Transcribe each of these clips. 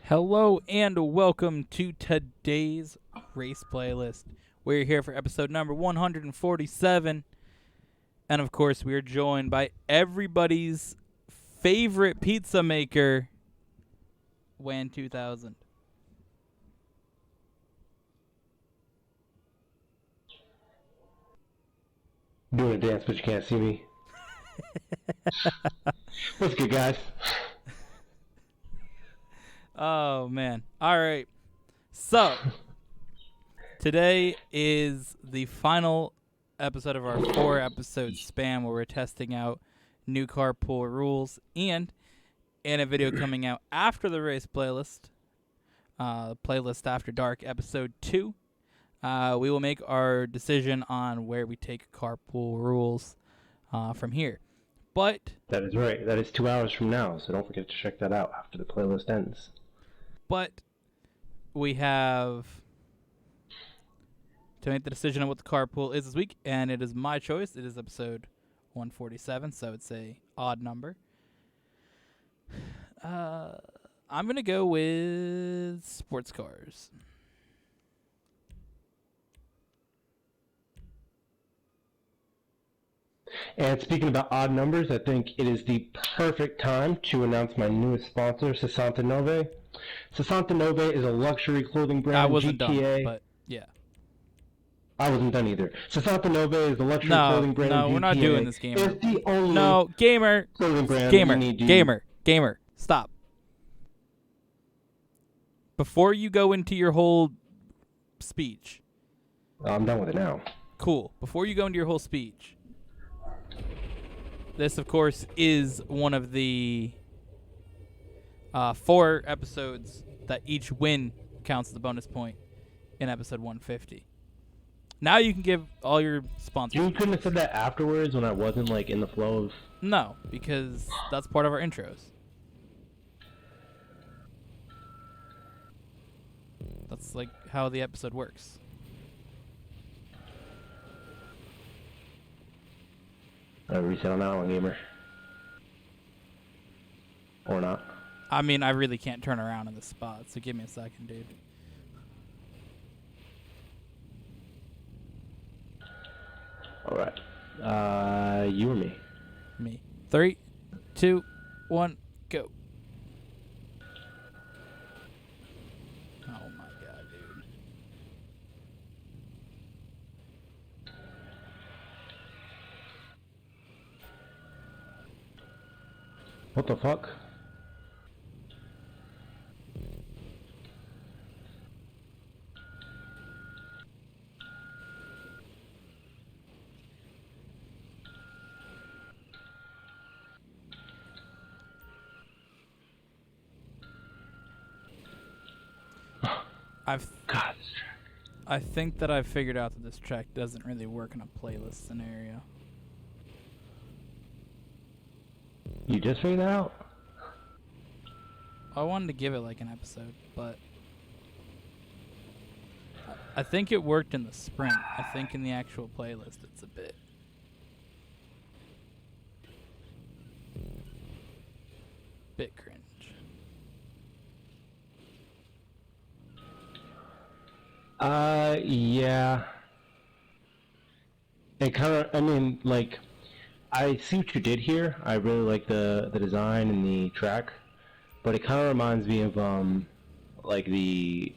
Hello and welcome to today's race playlist. We're here for episode number 147. And of course, we are joined by everybody's favorite pizza maker, Wanyá 2000. Doing a dance, but you can't see me. What's good, guys? Oh, man. All right. So, today is the final episode of our 4-episode span where we're testing out new carpool rules and in a video coming out after the race playlist, playlist After Dark, episode 2. We will make our decision on where we take carpool rules from here. But That is right. That is 2 hours from now, so don't forget to check that out after the playlist ends. we have to make the decision on what the carpool is this week, and it is my choice. It is episode 147, so it's a odd number. I'm going to go with sports cars. And speaking about odd numbers, I think it is the perfect time to announce my newest sponsor, 69. 69 is a luxury clothing brand. I wasn't GTA. done, but yeah. I wasn't done either. 69 is a luxury clothing brand. No, in we're not GTA. doing this, gamer. It's the only No, gamer. clothing brand Gamer. you need to Gamer. Stop. Before you go into your whole speech. I'm done with it now. Cool. Before you go into your whole speech. This, of course, is one of the 4 episodes that each win counts as a bonus point in episode 150. Now you can give all your sponsors. You couldn't have said that afterwards when I wasn't like in the flow of. No, because that's part of our intros. That's like how the episode works. Reset on that one, gamer. Or not. I mean, I really can't turn around in this spot, so give me a second, dude. Alright. You or me? Me. 3, 2, 1, go. Oh my god, dude. What the fuck? God. I think that I've figured out that this track doesn't really work in a playlist scenario. You just figured that out? I wanted to give it like an episode, but I think it worked in the sprint. I think in the actual playlist it's a bit cringe. Yeah. It kind of, I mean, like, I see what you did here. I really like the design and the track, but it kind of reminds me of, like the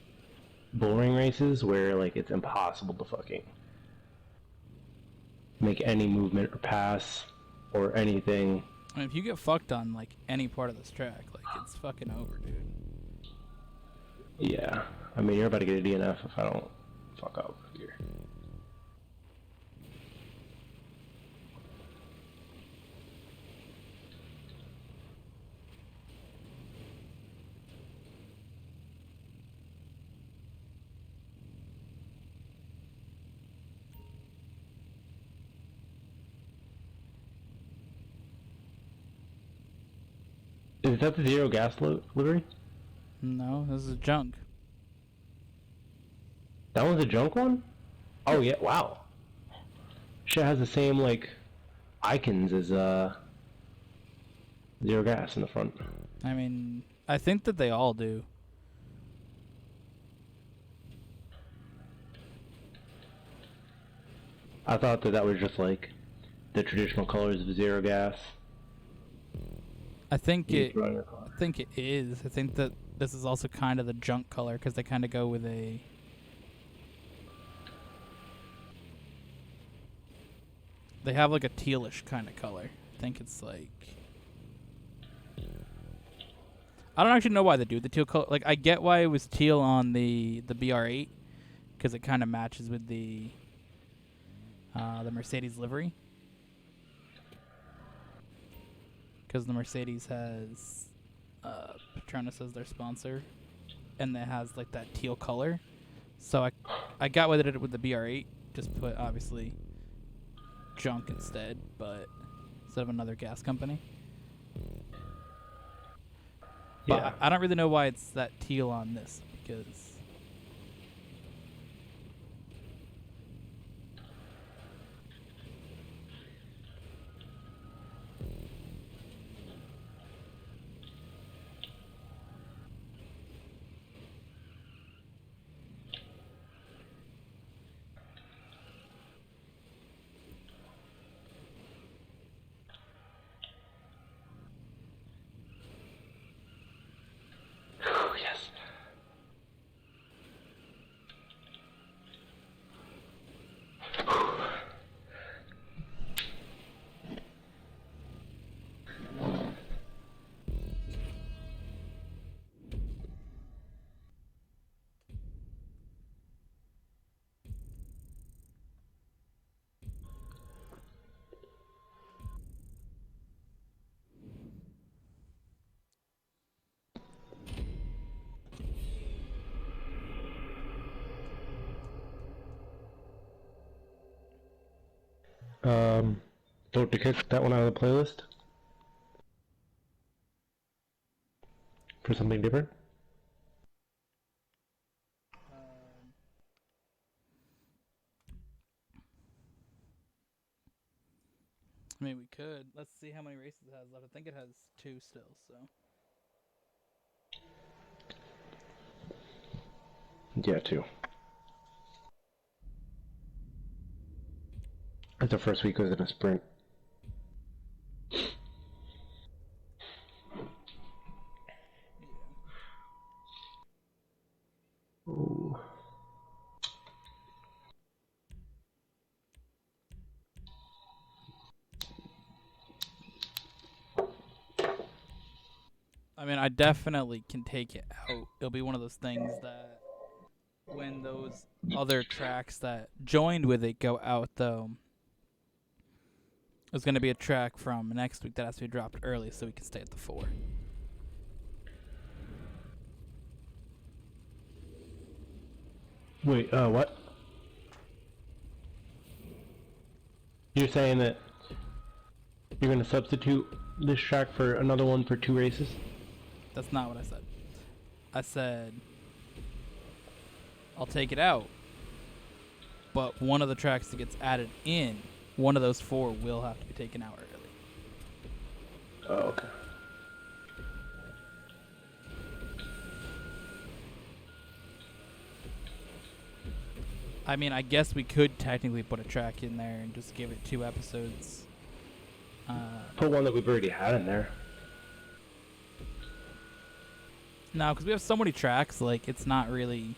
bullring races where, like, it's impossible to fucking make any movement or pass or anything. I mean, if you get fucked on like any part of this track, like it's fucking over, dude. Yeah. I mean, you're about to get a DNF if I don't fuck up here. Is that the zero gas livery? No, this is junk. That one's a junk one? Oh yeah, wow. Shit has the same like icons as zero gas in the front. I mean, I think that they all do. I thought that was just like the traditional colors of zero gas. I think You it. throw in your car. I think it is. I think that this is also kind of the junk color because they kind of go with a. They have like a tealish kind of color. I think it's like. I don't actually know why they do the teal color. Like I get why it was teal on the BR8 because it kind of matches with the Mercedes livery. Because the Mercedes has Petronas as their sponsor, and it has like that teal color. So I got why they did it with the BR8. Just put obviously junk instead, but instead of another gas company. But Yeah. I don't really know why it's that teal on this because. Yes. Vote to kick that one out of the playlist for something different. I mean, we could. Let's see how many races it has left. I think it has 2 still. So. Yeah, too. The first week was in a sprint. Ooh. I mean, I definitely can take it out. It'll be one of those things that when those other tracks that joined with it go out, though, there's going to be a track from next week that has to be dropped early so we can stay at the 4. Wait, what? You're saying that you're gonna substitute this track for another one for 2 races? That's not what I said. I said I'll take it out, but one of the tracks that gets added in, one of those 4 will have to be taken out early. Oh, okay. I mean, I guess we could technically put a track in there and just give it 2 episodes. Put one that we've already had in there. No, because we have so many tracks, like, it's not really...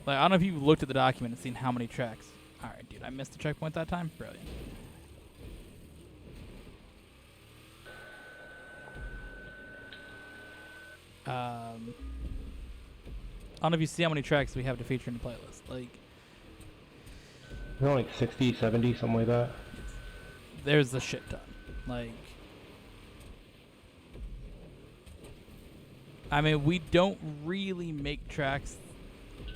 Like, I don't know if you looked at the document and seen how many tracks. Alright, dude, I missed the checkpoint that time? Brilliant. I don't know if you see how many tracks we have to feature in the playlist. Like, Is it like 60, 70, something like that? there's a shit ton. Like, I mean, we don't really make tracks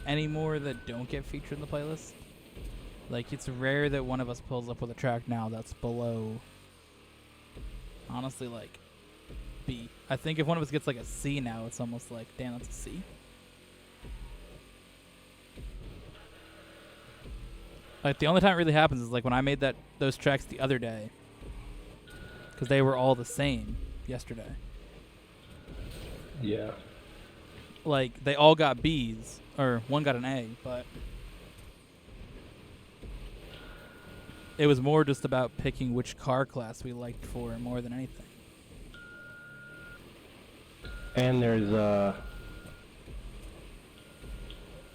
anymore that don't get featured in the playlist. Like, it's rare that one of us pulls up with a track now that's below, honestly, like, B. I think if one of us gets like a C now, it's almost like, damn, that's a C. Like, the only time it really happens is like when I made those tracks the other day, because they were all the same yesterday. Yeah. like they all got B's or one got an A, but it was more just about picking which car class we liked for more than anything. And there's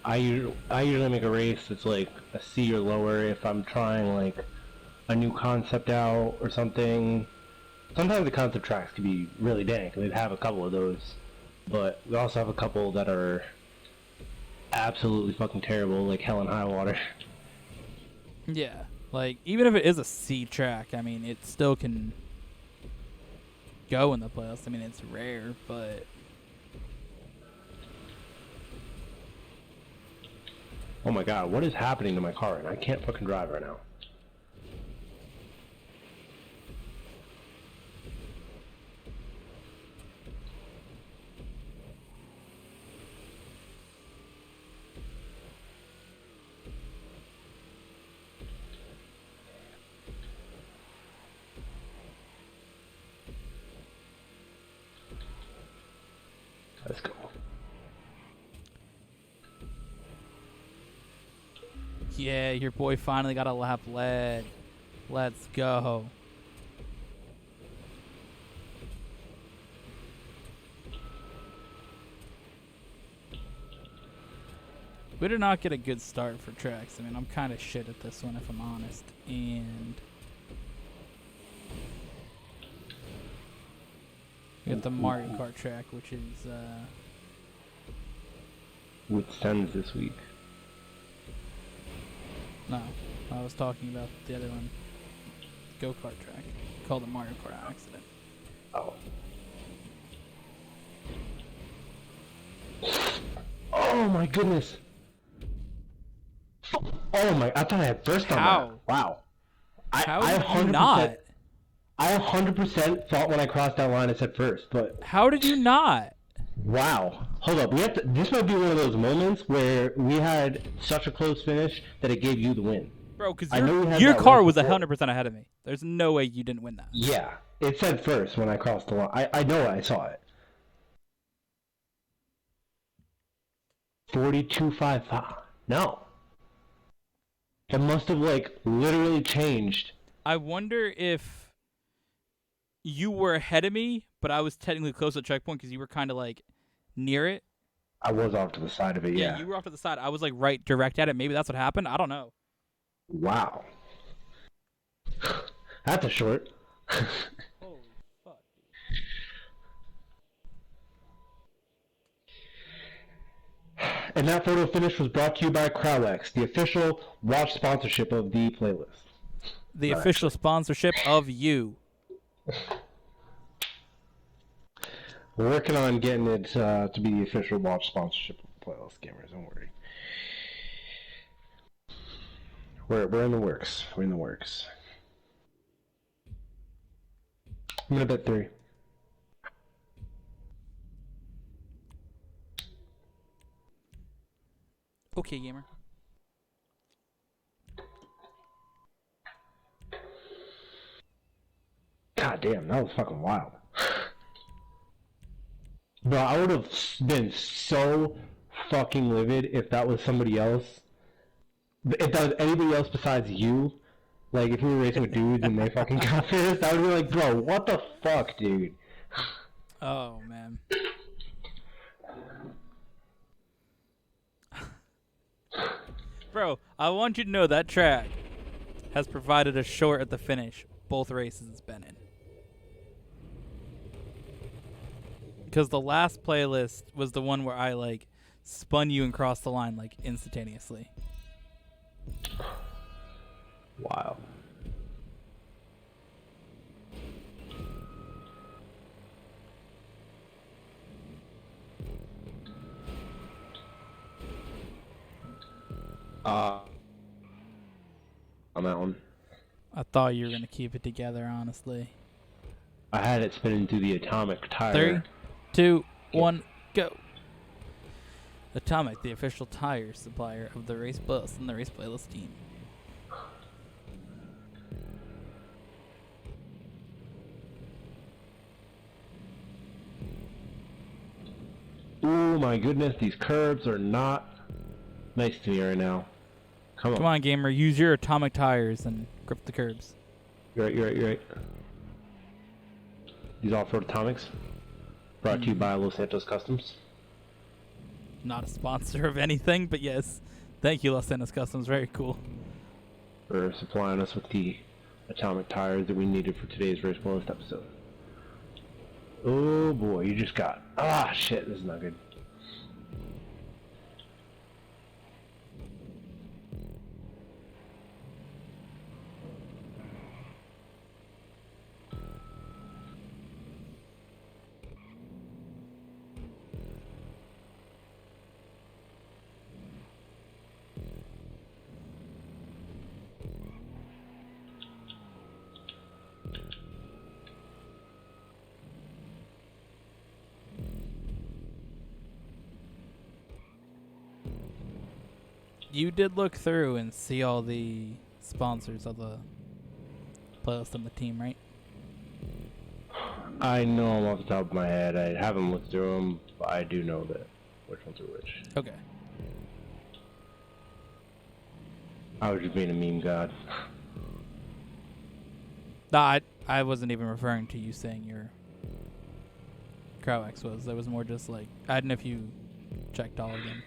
I usually make a race that's like a C or lower if I'm trying like a new concept out or something. Sometimes the concept tracks can be really dank. We have a couple of those, but we also have a couple that are absolutely fucking terrible, like Hell and High Water. Yeah, like even if it is a C track, I mean, it still can go in the playoffs. I mean, it's rare, but Oh my god, what is happening to my car? And I can't fucking drive right now. Let's go. yeah, your boy finally got a lap led. Let's go. We did not get a good start for tracks. I mean, I'm kind of shit at this one, if I'm honest. And we got the Mario Kart track, which is With Sens this week. no, I was talking about the other one, go-kart track, called the Mario Kart accident. Oh. Oh my goodness. Oh my, I thought I had first on How? that. Wow. How I did you 100%, not? I 100% thought when I crossed that line it said first, but How did you not? wow. Hold up, we have to, this might be one of those moments where we had such a close finish that it gave you the win. Bro, because I know we had your that car once was before. 100% ahead of me. There's no way you didn't win that. Yeah, it said first when I crossed the line. I know I saw it. 42.55. No. It must have like literally changed. I wonder if you were ahead of me, but I was technically close to the checkpoint because you were kind of like near it. I was off to the side of it, Yeah, yeah. you were off to the side. I was like right direct at it. Maybe that's what happened. I don't know. Wow. That's a short. Holy fuck, And that photo finish was brought to you by Crowlex, the official watch sponsorship of the playlist. the Not official actually. sponsorship of you. We're working on getting it to be the official watch sponsorship of the playlist, gamers. Don't worry. We're in the works. We're in the works. I'm gonna bet 3. Okay, gamer. God damn, that was fucking wild. Bro, I would have been so fucking livid if that was somebody else. If that was anybody else besides you. Like, if we were racing with dudes and they fucking got first, I would be like, bro, what the fuck, dude? Oh man. Bro, I want you to know that track has provided a short at the finish both races it's been in. Because the last playlist was the one where I like spun you and crossed the line like instantaneously. Wow. On that one. I thought you were gonna keep it together, honestly. I had it spinning through the atomic tire. 3, 2, 1, go. Atomic, the official tire supplier of the race bus and the race playlist team. Ooh. Oh my goodness, these curbs are not nice to me right now. Come Come on, gamer. Use your atomic tires and grip the curbs. You're right, you're right, you're right. These off-road atomics. Brought to you by Los Santos Customs. Not a sponsor of anything, but yes. Thank you, Los Santos Customs. Very cool. For supplying us with the atomic tires that we needed for today's race playlist episode. Oh boy, you just got... Ah, shit, this is not good. You did look through and see all the sponsors of the playlist and the team, right? I know them off the top of my head. I haven't looked through them, but I do know that which ones are which. Okay. I was just being a meme god. No, I wasn't even referring to you saying your Crow-X was. That was more just like, I don't know if you checked all of them.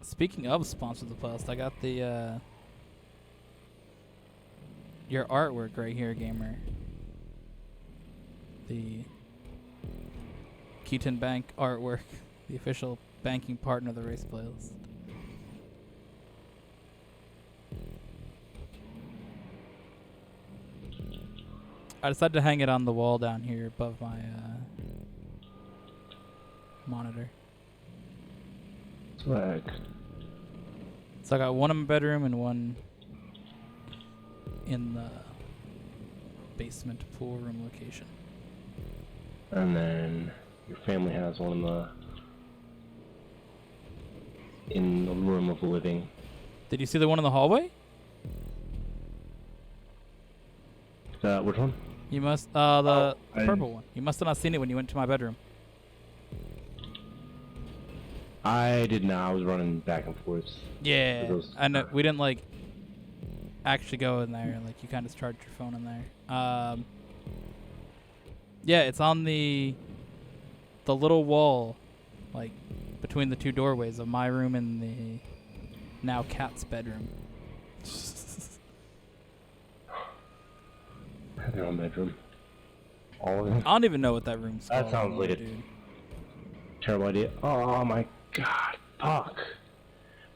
Speaking of sponsors of the playlist, I got the your artwork right here, gamer. The Keaton Bank artwork, the official banking partner of the race playlist. I decided to hang it on the wall down here above my monitor. Swag. So I got one in my bedroom and one in the basement pool room location. And then your family has one in the room of living. Did you see the one in the hallway? Which one? You must the I purple one. You must have not seen it when you went to my bedroom. I did not. I was running back and forth. Yeah, I know. We didn't like actually go in there. Like you kind of charged your phone in there. Yeah, it's on the little wall, like between the two doorways of my room and the now cat's bedroom. Their own bedroom. All of them. I don't even know what that room's called. That sounds like a dude. terrible idea. Oh my god, fuck.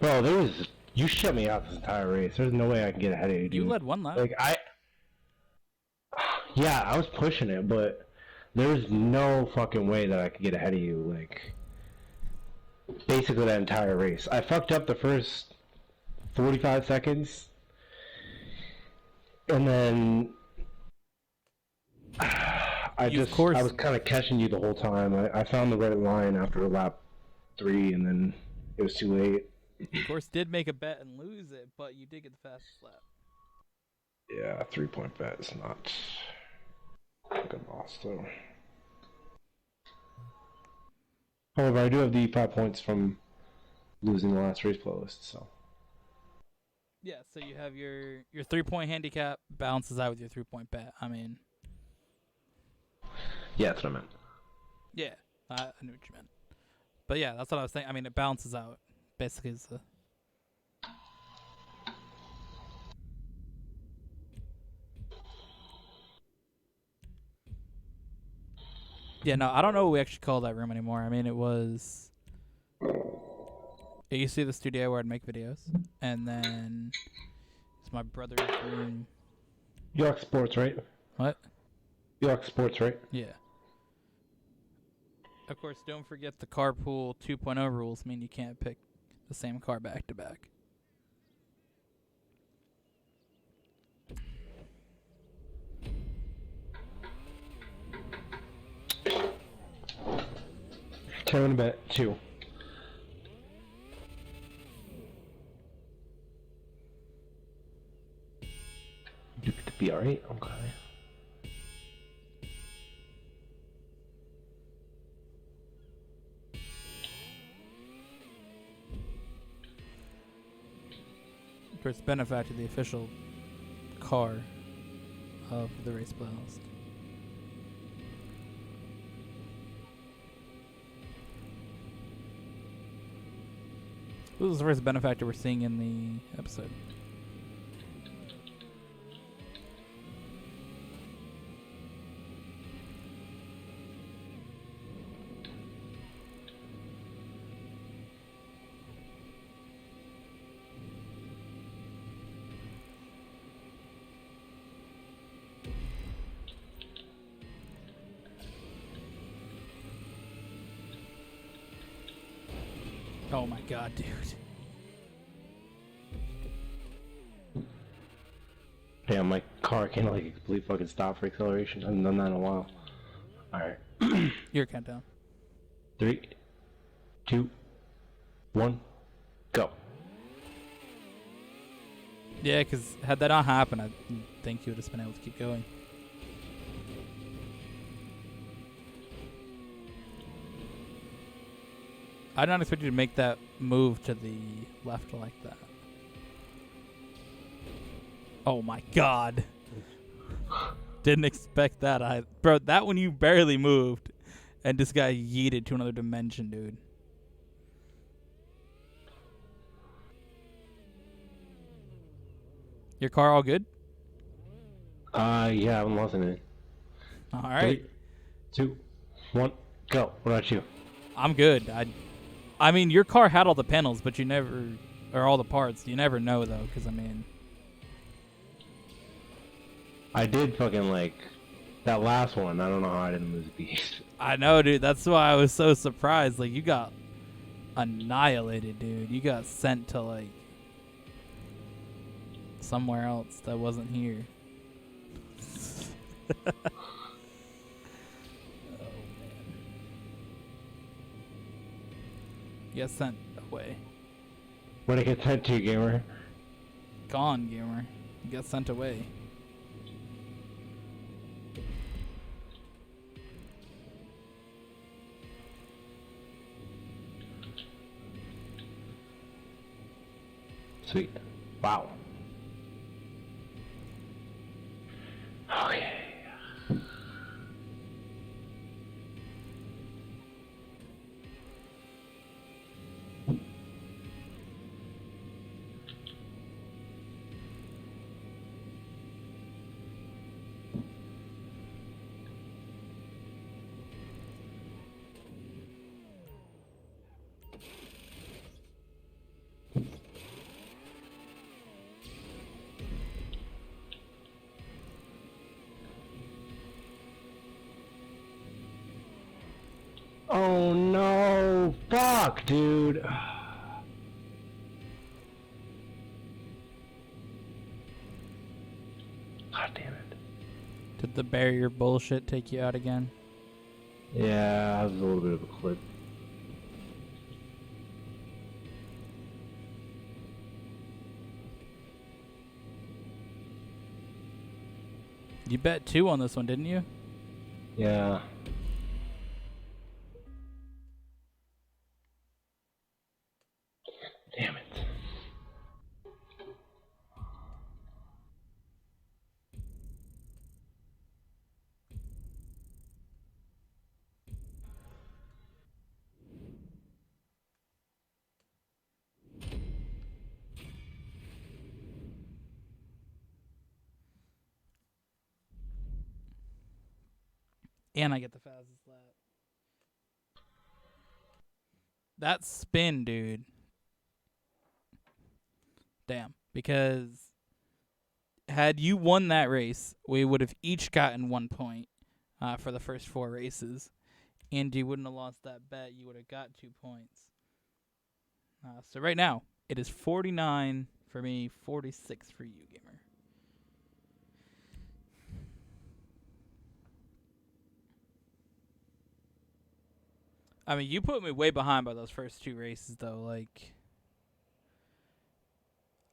Bro, you shut me out this entire race. There's no way I can get ahead of you, dude. You led one lap. Like, yeah, I was pushing it, but there's no fucking way that I could get ahead of you, like, basically that entire race. I fucked up the first 45 seconds, and then I was kind of catching you the whole time. I found the right line after lap 3, and then it was too late. Of course, did make a bet and lose it, but you did get the fastest lap. Yeah, 3-point bet is not a good loss, though. However, I do have the 5 points from losing the last race playlist, so. Yeah, so you have your 3-point handicap balances out with your 3-point bet. I mean, Yeah, that's what I meant. yeah, I knew what you meant. But yeah, that's what I was saying. I mean, it balances out. Basically, it's the... Yeah, no, I don't know what we actually call that room anymore. I mean, it was... It used to be the studio where I'd make videos. And then it's my brother's room. York Sports, right? What? York Sports, right? Yeah. Of course, don't forget the carpool 2.0 rules mean you can't pick the same car back to back. Turn bet 2. You could be alright? Okay. First benefactor, the official car of the race playlist. Who was the first benefactor we're seeing in the episode? Oh my god, dude. Damn, my car can't like a complete fucking stop for acceleration. I haven't done that in a while. Alright. Your countdown. 3, 2, 1, go. Yeah, because had that not happened, I think you would have been able to keep going. I did not expect you to make that move to the left like that. Oh my god. Didn't expect that. Bro, that one you barely moved. And this guy yeeted to another dimension, dude. Your car all good? Yeah, I'm lost in it. Alright. 3, 2, 1, go. What about you? I'm good. I mean, your car had all the panels, but you never... Or all the parts. You never know, though, because, I mean... I did fucking like... That last one, I don't know how I didn't lose a beast. I know, dude. That's why I was so surprised. Like, you got annihilated, dude. You got sent to, like... somewhere else that wasn't here. Oh, man. You got sent away. Where'd I get sent to, gamer? Gone, gamer. You got sent away. Sweet. Wow. Okay. Oh no! Fuck, dude! God damn it. Did the barrier bullshit take you out again? Yeah, that was a little bit of a clip. You bet 2 on this one, didn't you? Yeah. Damn it. And I get the fastest lap. That spin, dude. Damn. Because had you won that race, we would have each gotten 1 point for the first 4 races. And you wouldn't have lost that bet. You would have got 2 points. So right now, it is 49 for me, 46 for you, gamer. I mean, you put me way behind by those first 2 races, though. Like,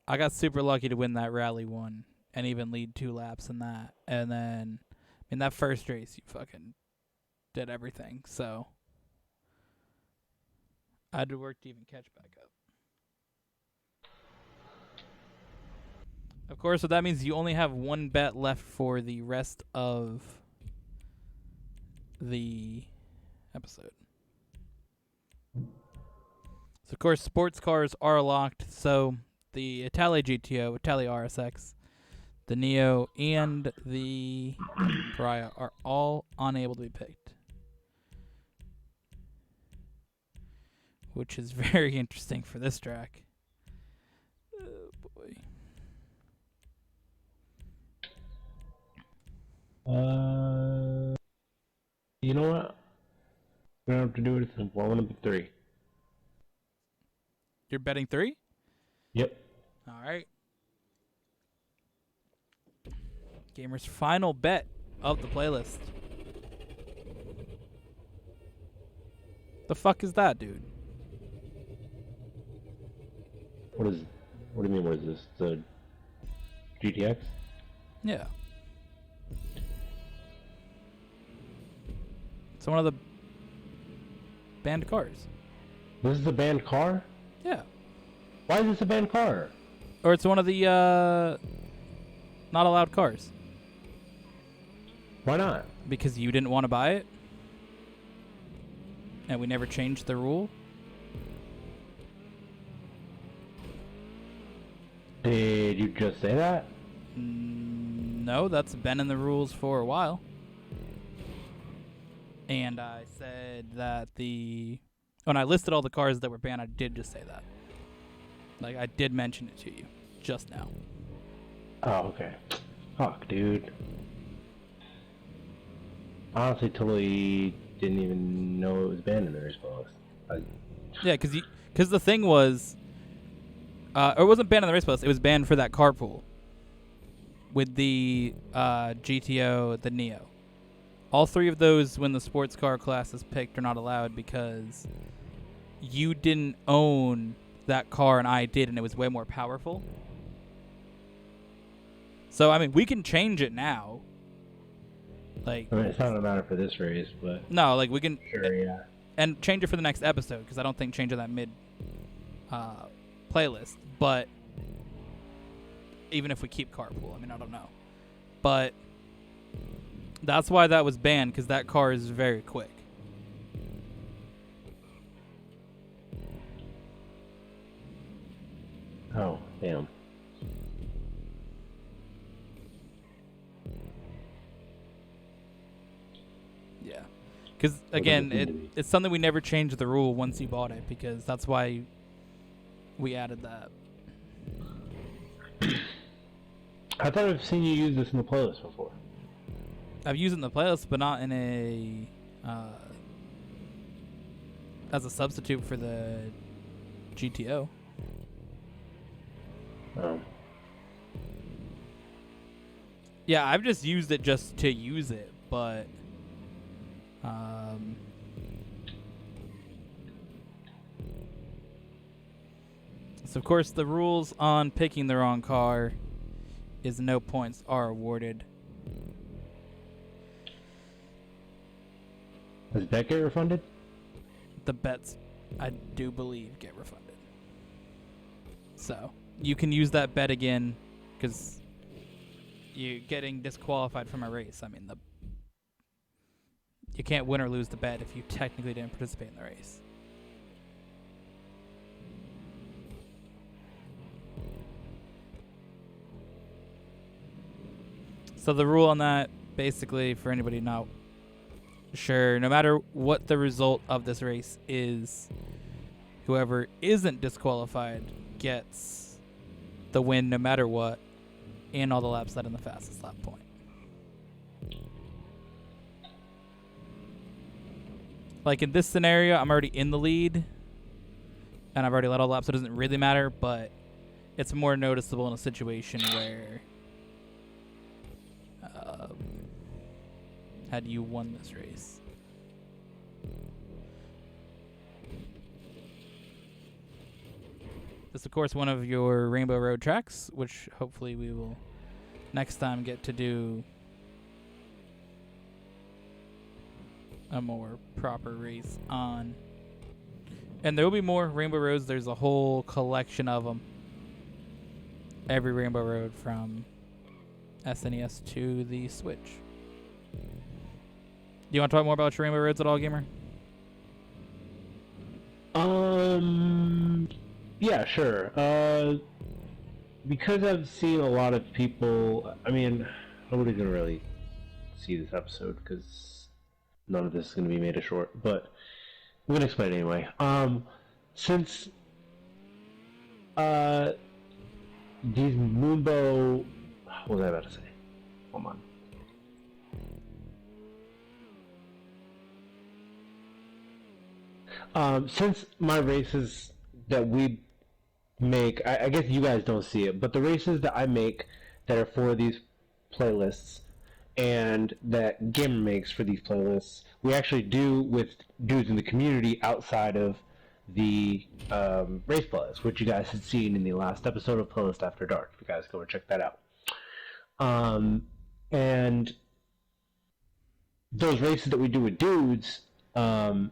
I got super lucky to win that rally 1 and even lead 2 laps in that. And then in that first race, you fucking did everything. So I had to work to even catch back up. Of course, so that means you only have one bet left for the rest of the episode. So, of course, sports cars are locked. So, the Italia GTO, Italia RSX, the Neo, and the Pariah are all unable to be picked. Which is very interesting for this track. Oh, boy. You know what? We're gonna have to do it as one of the three. You're betting 3? Yep. All right. Gamer's final bet of the playlist. The fuck is that, dude? What do you mean? What is this? The GTX? Yeah. It's one of the banned cars. This is a banned car? Yeah. Why is this a banned car? Or it's one of the not allowed cars. Why not? Because you didn't want to buy it? And we never changed the rule? Did you just say that? No, that's been in the rules for a while. And I said that when I listed all the cars that were banned, I did just say that. Like, I did mention it to you just now. Oh, okay. Fuck, dude. Honestly, totally didn't even know it was banned in the response. Yeah, because the thing was, or it wasn't banned in the race bus. It was banned for that carpool with the GTO, the Neo. All 3 of those, when the sports car class is picked, are not allowed because you didn't own that car and I did, and it was way more powerful. So, I mean, we can change it now. Like, I mean, it's not a matter for this race, but no, like we can sure, yeah. And change it for the next episode because I don't think changing that mid playlist. But even if we keep carpool, I mean, I don't know. But that's why that was banned, because that car is very quick. Oh, damn. Yeah. Because, again, it's something we never changed the rule once you bought it, because that's why we added that. I thought I've seen you use this in the playlist before. I've used it in the playlist, but not in a as a substitute for the GTO. Oh. Yeah, I've just used it just to use it, but so of course the rules on picking the wrong car is no points are awarded. Does that get refunded? The bets, I do believe, get refunded. So you can use that bet again, because you're getting disqualified from a race. I mean, you can't win or lose the bet if you technically didn't participate in the race. So the rule on that, basically, for anybody not sure, no matter what the result of this race is, whoever isn't disqualified gets the win no matter what, and all the laps led in the fastest lap point. Like in this scenario, I'm already in the lead, and I've already led all the laps, so it doesn't really matter, but it's more noticeable in a situation where had you won this race. This is, of course, one of your Rainbow Road tracks, which hopefully we will next time get to do a more proper race on. And there will be more Rainbow Roads. There's a whole collection of them. every Rainbow Road from SNES to the Switch. Do you want to talk more about your Rainbow Roads at all, gamer? Yeah, sure. Because I've seen a lot of people. I mean, nobody's gonna really see this episode because none of this is gonna be made a short. But I'm gonna explain it anyway. Since these Moonbow, what was I about to say? Hold on. Since my races that we make, I guess you guys don't see it, but the races that I make that are for these playlists and that Gamer makes for these playlists, we actually do with dudes in the community outside of the race playlist, which you guys had seen in the last episode of Playlist After Dark. If you guys go and check that out. And those races that we do with dudes, a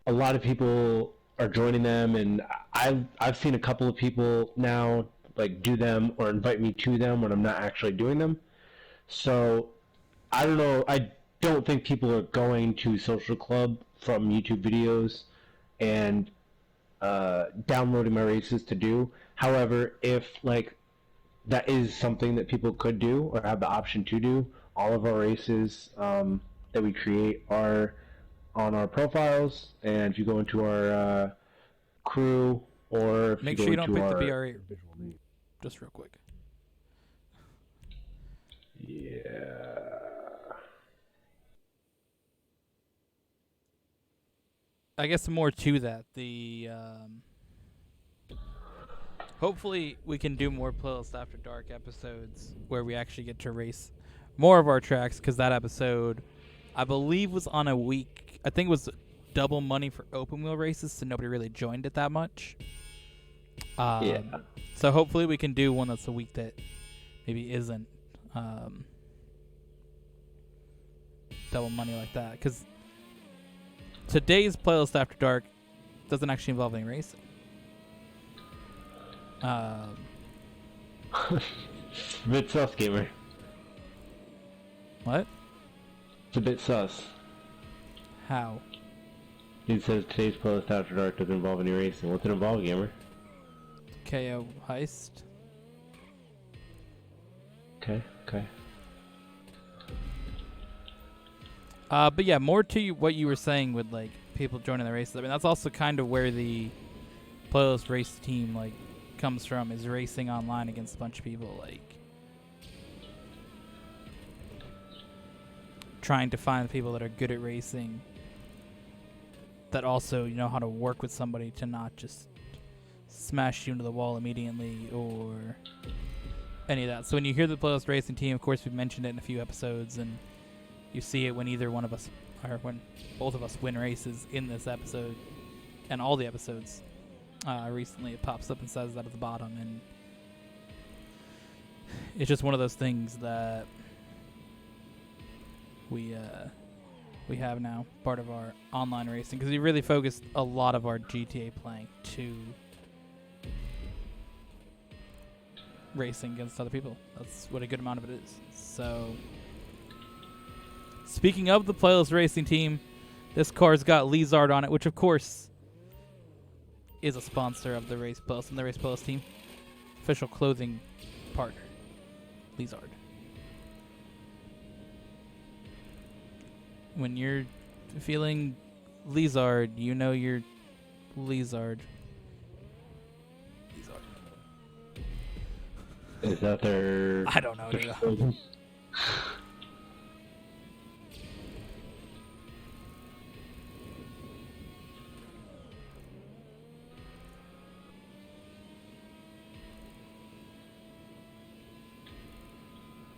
lot of people are joining them, and I've seen a couple of people now like do them or invite me to them when I'm not actually doing them. So I don't know. I don't think people are going to Social Club from YouTube videos and downloading my races to do. However, if like that is something that people could do or have the option to do, all of our races that we create are on our profiles, and if you go into our crew, or if Make you sure go you don't into pick our the BR8 just real quick. Yeah. I guess more to that. The hopefully we can do more Playlist After Dark episodes where we actually get to race more of our tracks, because that episode, I believe, was on a week. I think it was double money for open wheel races, so nobody really joined it that much. Yeah. So hopefully we can do one that's a week that maybe isn't double money like that, because today's Playlist After Dark doesn't actually involve any racing. A bit sus, gamer. What? It's a bit sus. How? It says today's Playlist After Dark doesn't involve any racing. What's it involve, gamer? KO heist. Okay. But yeah, more to what you were saying with like people joining the races. I mean, that's also kind of where the Playlist race team like comes from, is racing online against a bunch of people, like trying to find people that are good at racing that also know how to work with somebody to not just smash you into the wall immediately or any of that. So when you hear the Playlist racing team, of course we've mentioned it in a few episodes, and you see it when either one of us, or when both of us win races in this episode and all the episodes. Recently it pops up and says that at the bottom, and it's just one of those things that we have now, part of our online racing, because we really focused a lot of our GTA playing to racing against other people. That's what a good amount of it is. So speaking of the Playlist racing team, this car's got Lizard on it, which of course is a sponsor of the Race Plus and the Race Plus team. Official clothing partner, Lizard. When you're feeling Lizard, you know you're Lizard. Is that their... I don't know, dude.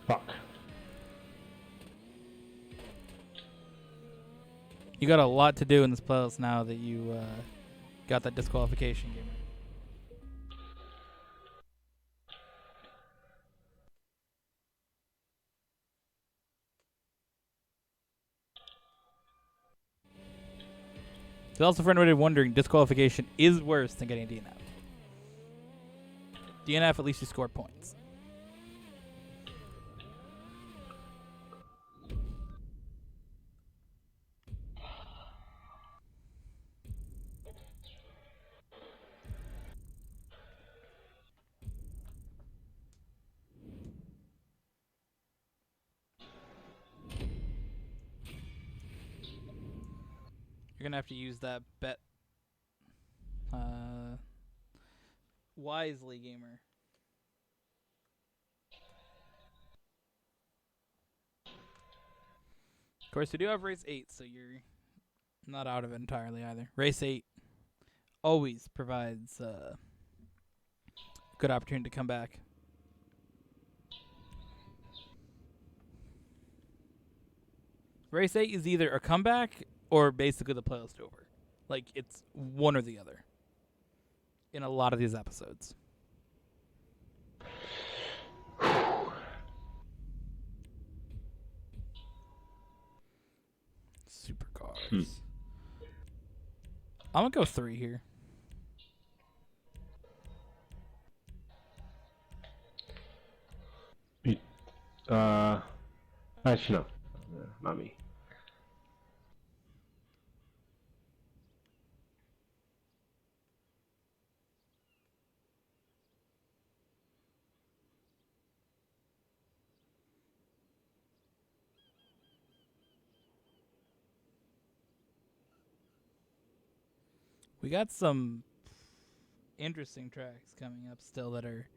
Fuck. You got a lot to do in this playlist now that you got that disqualification, gamer. So also, for anybody wondering, disqualification is worse than getting a DNF. DNF, at least you score points. You're going to have to use that bet wisely, gamer. Of course, we do have race 8, so you're not out of it entirely either. Race 8 always provides a good opportunity to come back. Race 8 is either a comeback or basically the playlist over. Like, it's one or the other in a lot of these episodes. Supercars. I'm going to go 3 here. Actually, no. Not me. We got some interesting tracks coming up still that are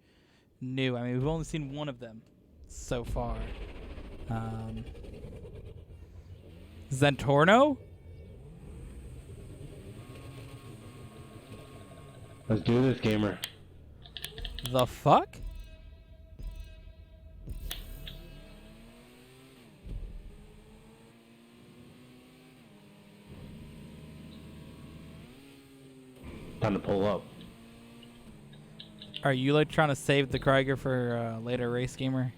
new. I mean, we've only seen one of them so far. Zentorno? Let's do this, gamer. The fuck? Time to pull up. Are you like trying to save the Krieger for later race, gamer?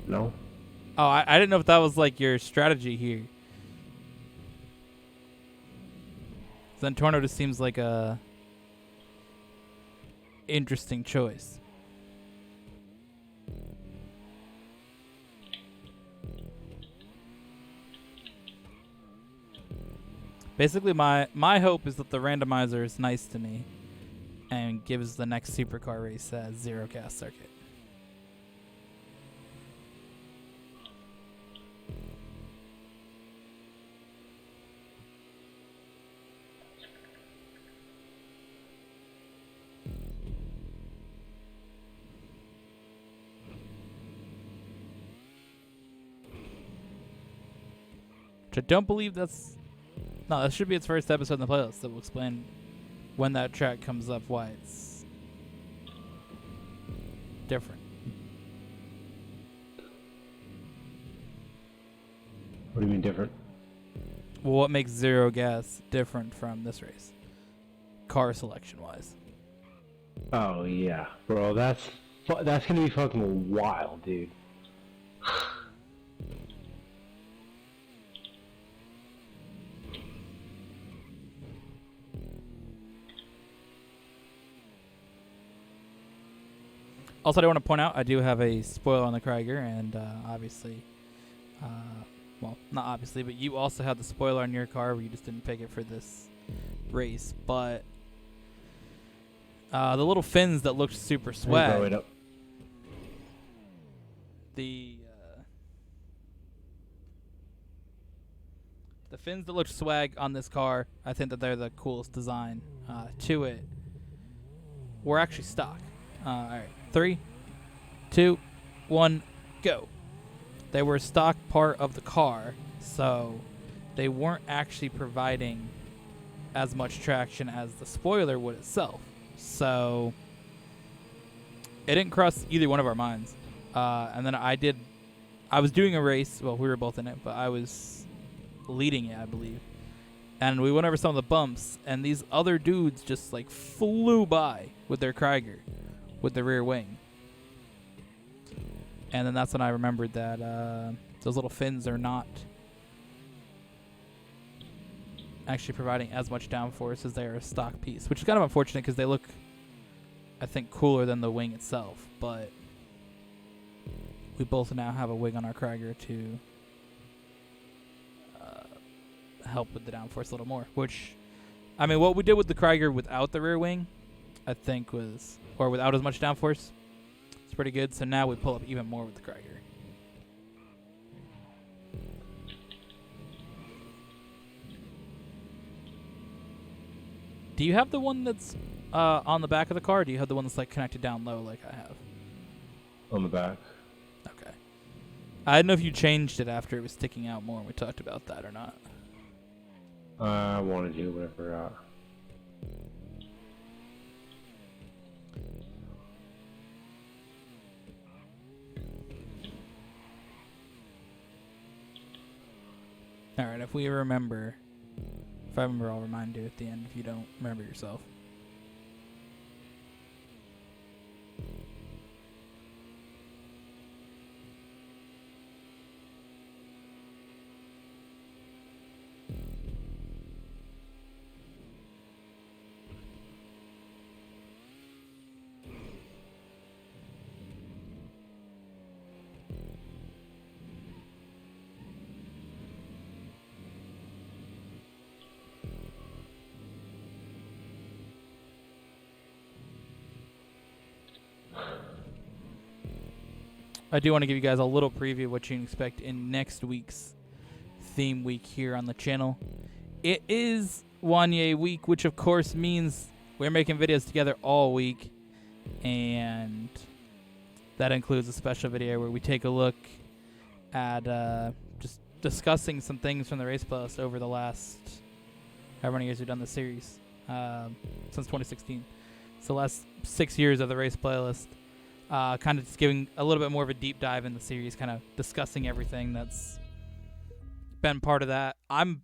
No. Oh, I didn't know if that was like your strategy here. Zentorno just seems like a interesting choice. Basically, my hope is that the randomizer is nice to me and gives the next supercar race a zero gas circuit. Which I don't believe that's... No, that should be its first episode in the playlist that will explain when that track comes up why it's different. What do you mean different? Well, what makes zero gas different from this race? Car selection-wise. Oh yeah, bro. That's gonna be fucking wild, dude. Also, I do want to point out, I do have a spoiler on the Krieger, and obviously, well, not obviously, but you also have the spoiler on your car where you just didn't pick it for this race. But the little fins that looked super swag, the fins that looked swag on this car, I think that they're the coolest design to it, were actually stock. All right. 3, 2, 1, go. They were a stock part of the car, so they weren't actually providing as much traction as the spoiler would itself. So it didn't cross either one of our minds. And then I was doing a race. Well, we were both in it, but I was leading it, I believe. And we went over some of the bumps, and these other dudes just like flew by with their Krieger, with the rear wing. And then that's when I remembered that those little fins are not actually providing as much downforce as they are a stock piece, which is kind of unfortunate because they look, I think, cooler than the wing itself. But we both now have a wing on our Krieger to help with the downforce a little more. Which, I mean, what we did with the Krieger without the rear wing, I think was, or without as much downforce, it's pretty good. So now we pull up even more with the Krieger. Do you have the one that's on the back of the car, or do you have the one that's like connected down low like I have? On the back. Okay. I didn't know if you changed it after it was sticking out more and we talked about that or not. I want to do whatever. Alright, if we remember, if I remember, I'll remind you at the end if you don't remember yourself. I do want to give you guys a little preview of what you can expect in next week's theme week here on the channel. It is Wanyá week, which of course means we're making videos together all week, and that includes a special video where we take a look at just discussing some things from the race playlist over the last however many years we've done this series, since 2016. So last 6 years of the race playlist. Kind of just giving a little bit more of a deep dive in the series, kind of discussing everything that's been part of that. I'm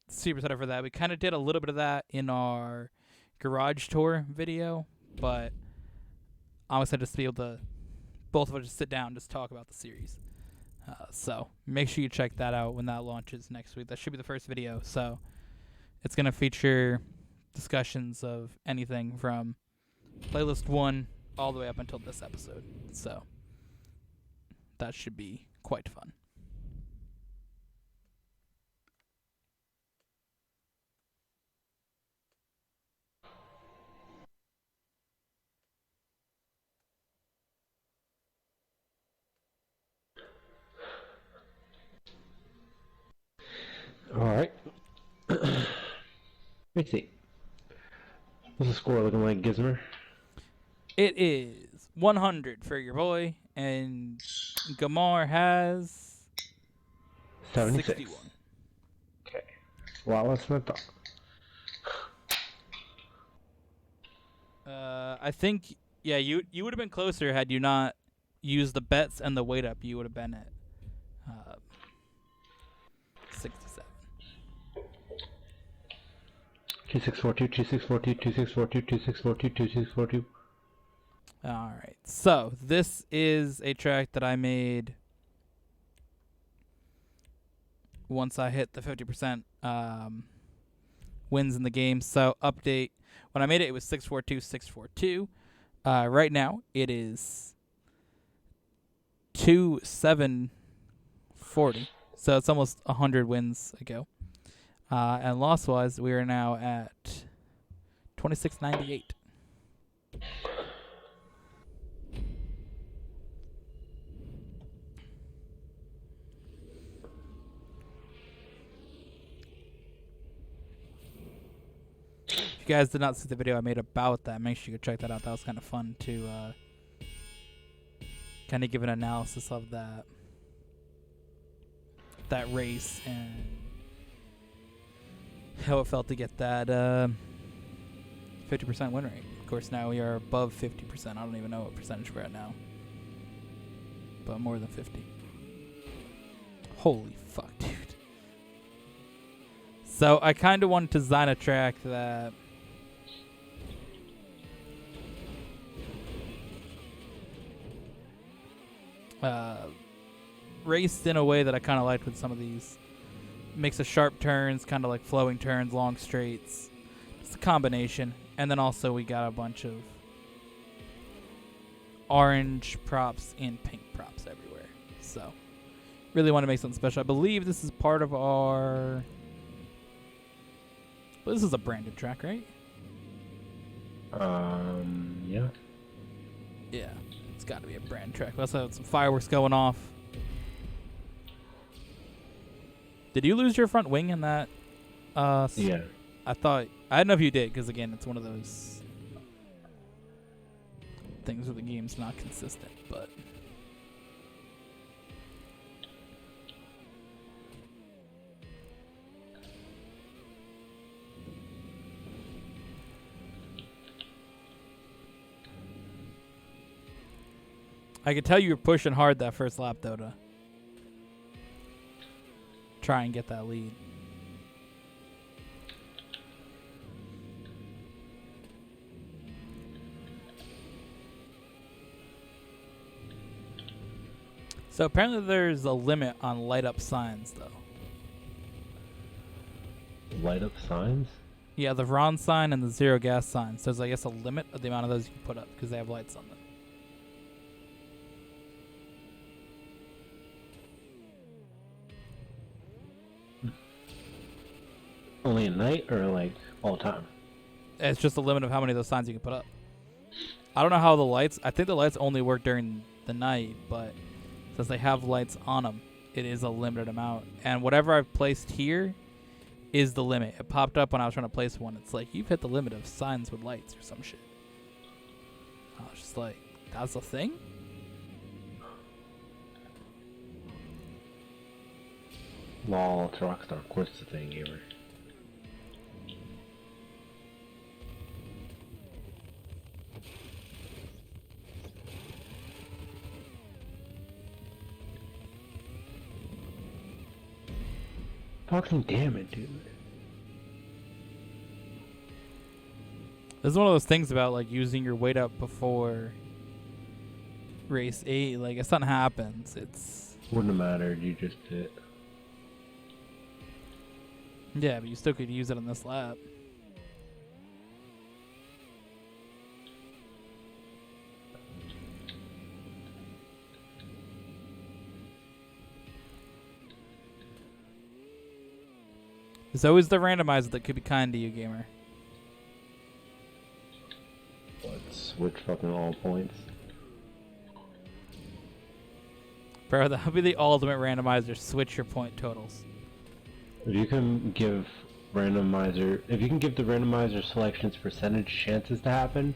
super excited for that. We kind of did a little bit of that in our garage tour video, but I'm excited just to be able to both of us just sit down and just talk about the series. So make sure you check that out when that launches next week. That should be the first video. So it's going to feature discussions of anything from playlist 1 all the way up until this episode. So that should be quite fun. All right. Let me see. What's the score looking like, Gizmer? It is 100 for your boy, and Gamar has 76. 61. Okay. Well, let's not talk. I think, yeah, you would have been closer had you not used the bets and the weight up. You would have been at 67. 2642, 2642, 2642, 2642, 2642. All right. So this is a track that I made once I hit the 50% wins in the game. So update. When I made it, it was 642, 642. Right now, it is 2740. So it's almost 100 wins ago. And loss-wise, we are now at 2698. If you guys did not see the video I made about that, make sure you go check that out. That was kind of fun to kind of give an analysis of that race and how it felt to get that 50% win rate. Of course, now we are above 50%. I don't even know what percentage we're at now, but more than 50. Holy fuck, dude. So I kind of wanted to design a track that raced in a way that I kind of liked with some of these mix of sharp turns, kind of like flowing turns, long straights. It's a combination. And then also we got a bunch of orange props and pink props everywhere. So really want to make something special. I believe this is part of our... But this is a branded track, right? Yeah. Yeah. It's got to be a brand track. We also have some fireworks going off. Did you lose your front wing in that? Yeah. I don't know if you did, because again, it's one of those things where the game's not consistent, but... I could tell you were pushing hard that first lap, though, to try and get that lead. So apparently there's a limit on light up signs, though. Light up signs? Yeah, the Vron sign and the zero gas sign. So there's, I guess, a limit of the amount of those you can put up because they have lights on them. Only at night or like all time? It's just a limit of how many of those signs you can put up. I don't know how the lights... I think the lights only work during the night, but since they have lights on them, it is a limited amount. And whatever I've placed here is the limit. It popped up when I was trying to place one. It's like, you've hit the limit of signs with lights or some shit. I was just like, that's a thing? Lol, it's Rockstar. Of course it's a thing, gamer. Fucking damn it, dude. This is one of those things about like using your weight up before race 8. Like, if something happens, it's... Wouldn't have mattered, you just did. Yeah, but you still could use it on this lap. There's always the randomizer that could be kind to you, gamer. Let's switch fucking all points. Bro, that would be the ultimate randomizer. Switch your point totals. If you can give the randomizer selections percentage chances to happen,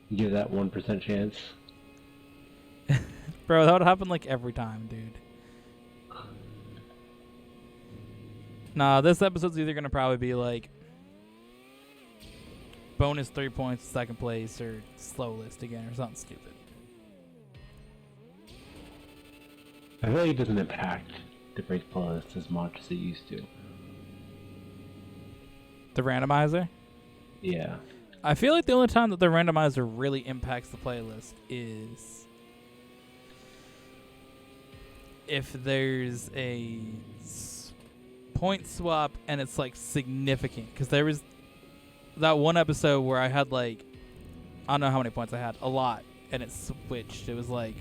you give that 1% chance. Bro, that would happen like every time, dude. Nah, this episode's either gonna probably be like bonus 3 points, second place, or slow list again, or something stupid. I feel like it doesn't impact the race playlist as much as it used to. The randomizer? Yeah. I feel like the only time that the randomizer really impacts the playlist is if there's a point swap and it's like significant. Because there was that one episode where I had like, I don't know how many points I had, a lot, and it switched. It was like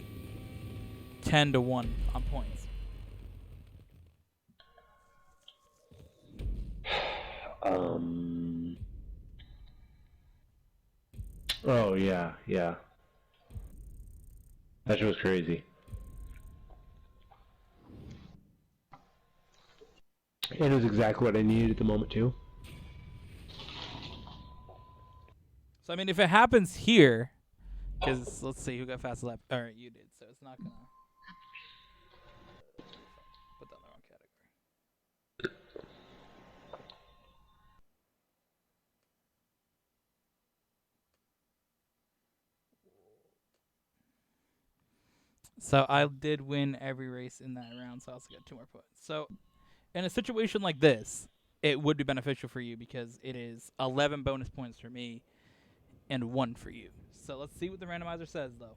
10 to 1 on points. Oh yeah, yeah. That shit was crazy. And it was exactly what I needed at the moment too. So I mean, if it happens here, because let's see who got fast lap. All right, you did, so it's not gonna put that in the wrong category. So I did win every race in that round, so I also got 2 more points. So in a situation like this, it would be beneficial for you because it is 11 bonus points for me and 1 for you. So let's see what the randomizer says, though.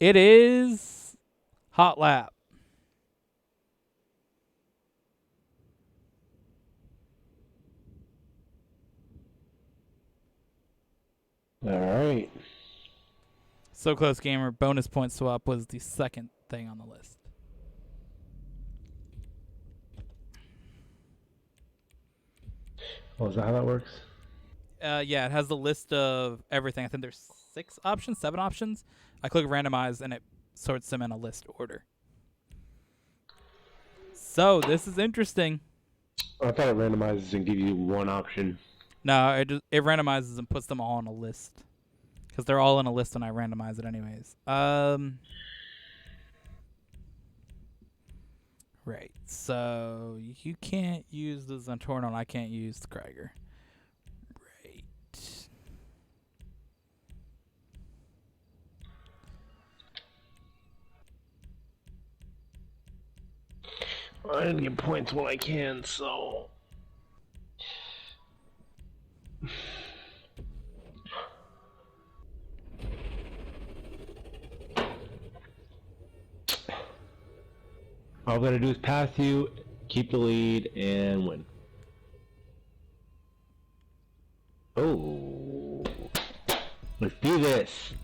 It is Hot Lap. All right. So close, gamer. Bonus point swap was the second thing on the list. Oh, is that how that works? Yeah, it has the list of everything. I think there's 6 options, 7 options. I click randomize and it sorts them in a list order. So this is interesting. I thought it randomizes and gives you one option. No, it randomizes and puts them all on a list because they're all in a list when I randomize it, anyways. Right. So you can't use the Zentorno, and I can't use the Krieger. Right. I didn't get points when I can, so. All I'm gonna do is pass you, keep the lead, and win. Oh, let's do this.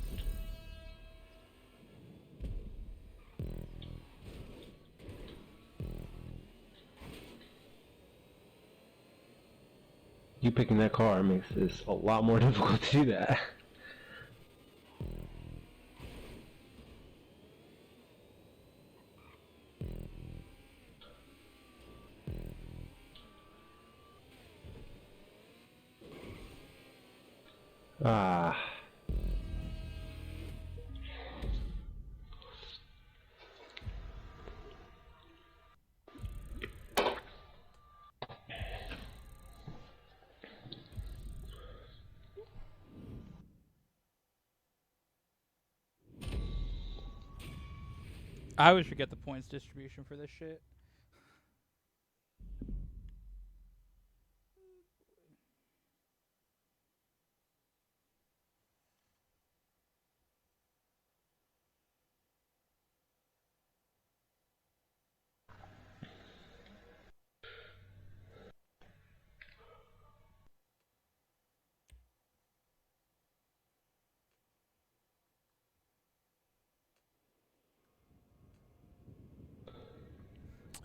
You picking that car makes this a lot more difficult to do that. Ah. I always forget the points distribution for this shit.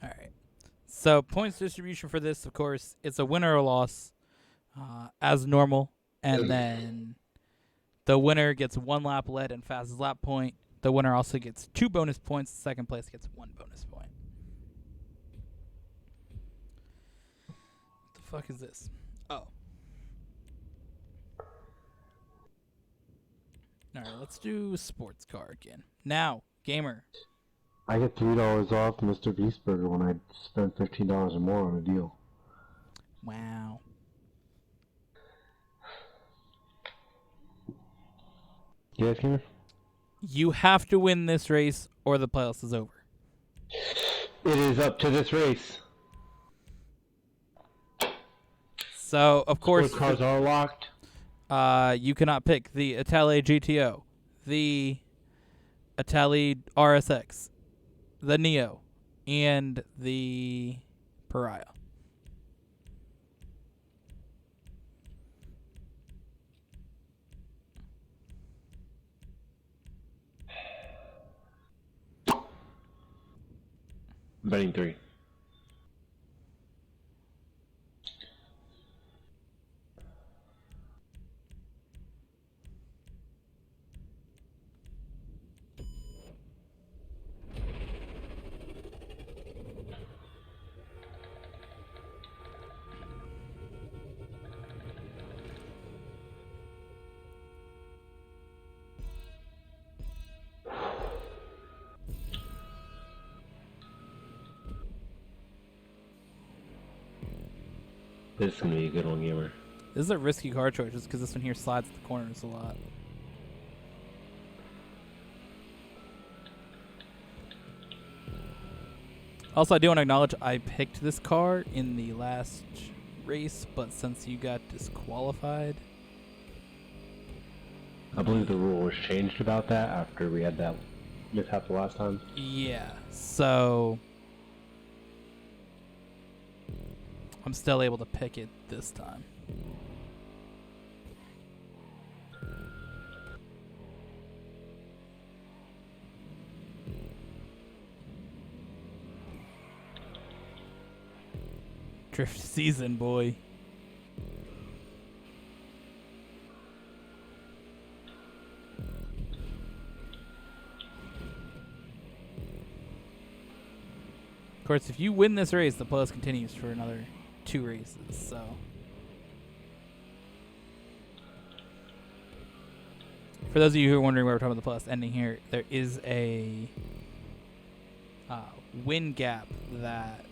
All right. So points distribution for this, of course, it's a winner or loss, as normal, and then the winner gets 1 lap led and fastest lap point. The winner also gets 2 bonus points. Second place gets 1 bonus point. What the fuck is this? Oh. All right, let's do sports car again. Now, gamer. I get $3 off Mr. Beast Burger when I spend $15 or more on a deal. Wow. Yes, Gamer? You have to win this race or the playoffs is over. It is up to this race. So, of course, Sports cars are locked. you cannot pick the Itali GTO, the Itali RSX, the Neo, and the Pariah. Betting 3. This is going to be a good one, Gamer. This is a risky car choice just because this one here slides at the corners a lot. Also, I do want to acknowledge I picked this car in the last race, but since you got disqualified, I believe the rule was changed about that after we had that mishap the last time. Yeah, so I'm still able to pick it this time. Drift season, boy. Of course, if you win this race, the playlist continues for another 2 races, so. For those of you who are wondering why we're talking about the playlist ending here, there is a win gap that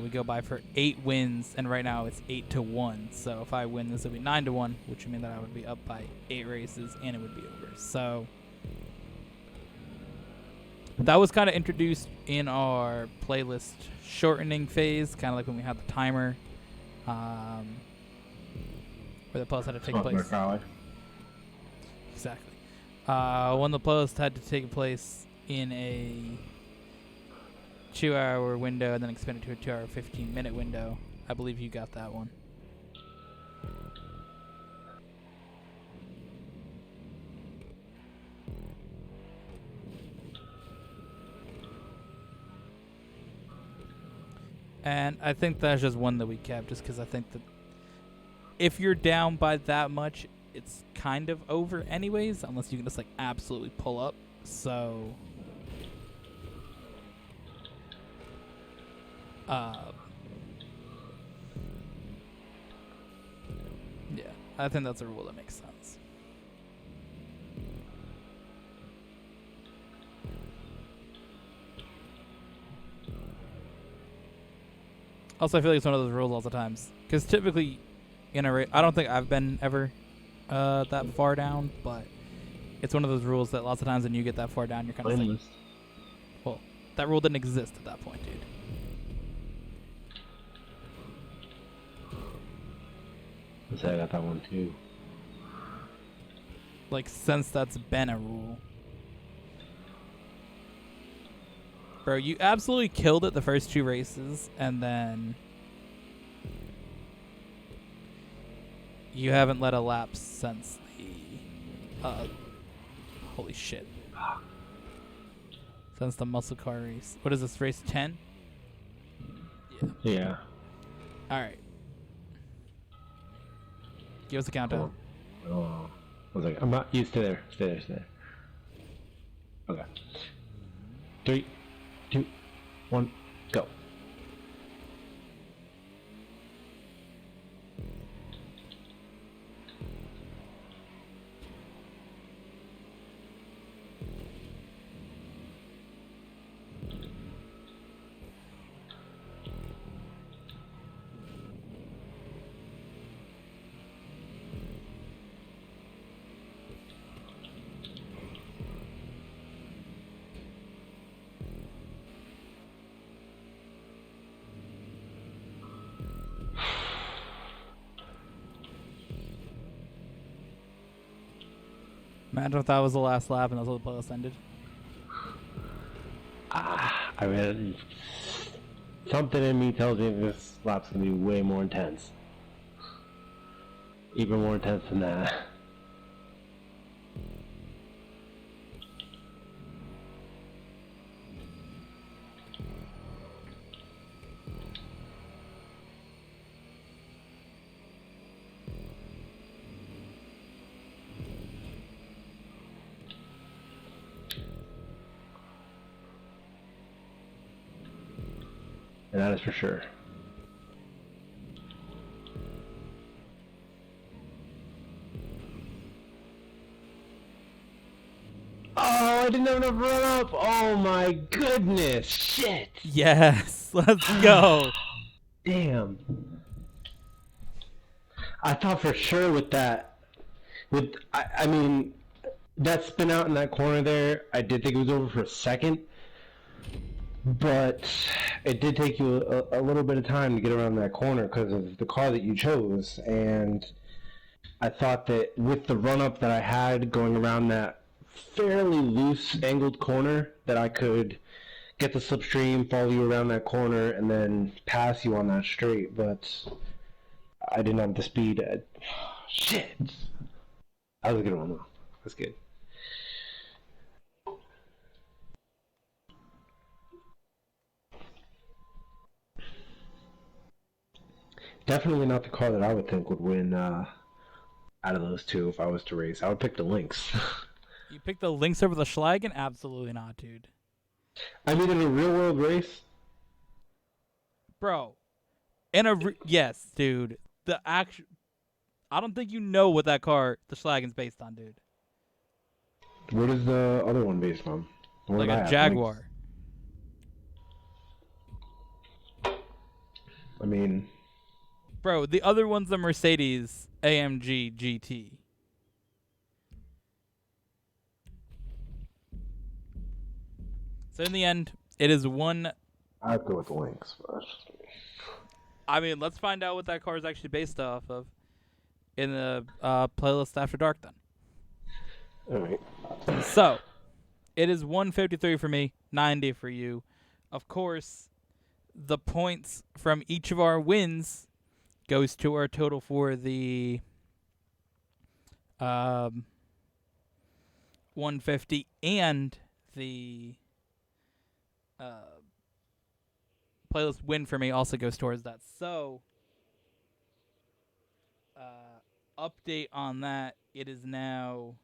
we go by for 8 wins, and right now it's 8-1. So if I win this, it'll be 9-1, which would mean that I would be up by 8 races, and it would be over. So that was kind of introduced in our playlist shortening phase, kind of like when we had the timer, where the playlist had to take place. Exactly. When the playlist had to take place in a 2-hour window and then expanded to a 2-hour 15-minute window. I believe you got that one. And I think that's just one that we kept, just because I think that if you're down by that much, it's kind of over anyways, unless you can just like absolutely pull up. So yeah, I think that's a rule that makes sense. Also, I feel like it's one of those rules all the times, because typically in a race, I don't think I've been ever that far down, but it's one of those rules that lots of times when you get that far down, you're kind of like, well, that rule didn't exist at that point, dude. I got that one too. Like, since that's been a rule. Bro, you absolutely killed it the first 2 races, and then you haven't let a lapse since the holy shit. Since the muscle car race. What is this, race 10? Yeah. Alright. Give us a countdown. Oh. I was like, I'm not used to there. Stay there, stay there. Okay. 3, 2, 1, go. Imagine if that was the last lap and that's what the playlist ended. I mean, something in me tells me this lap's gonna be way more intense. Even more intense than that. And that is for sure. Oh, I didn't have enough run up. Oh my goodness. Shit. Yes, let's go. Damn. I thought for sure with that, I mean, that spin out in that corner there, I did think it was over for a second. But it did take you a little bit of time to get around that corner because of the car that you chose, and I thought that with the run up that I had going around that fairly loose angled corner, that I could get the slipstream, follow you around that corner, and then pass you on that straight. But I didn't have the speed. Shit. That was a good one though. That's good. Definitely not the car that I would think would win out of those two if I was to race. I would pick the Lynx. You picked the Lynx over the Schlagen? Absolutely not, dude. I mean, in a real world race, Bro, yes, dude. The actual, I don't think you know what that car, the Schlagen's based on, dude. what is the other one based on? What Like am I a at? Jaguar. I mean, Bro, the other one's the Mercedes AMG GT. So in the end, it is one. I'd go with the Lynx. But... I mean, let's find out what that car is actually based off of in the playlist after dark. Then. All right. So, it is 153 for me, 90 for you. Of course, the points from each of our wins goes to our total for the 150, and the playlist win for me also goes towards that. So, update on that, it is now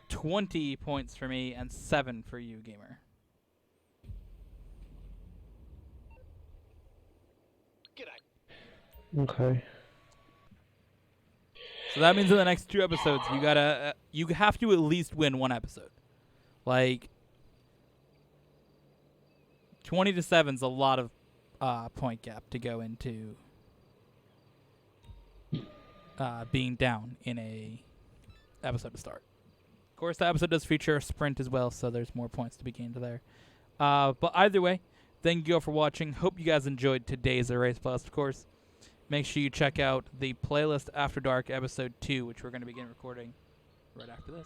20 points for me and 7 for you, gamer. Okay. So that means in the next 2 episodes, you have to at least win 1 episode. Like 20 to 7 is a lot of point gap to go into being down in a episode to start. Of course, the episode does feature a sprint as well, so there's more points to be gained there. But either way, thank you all for watching. Hope you guys enjoyed today's Race Plus. Of course, make sure you check out the playlist After Dark episode 2, which we're going to begin recording right after this.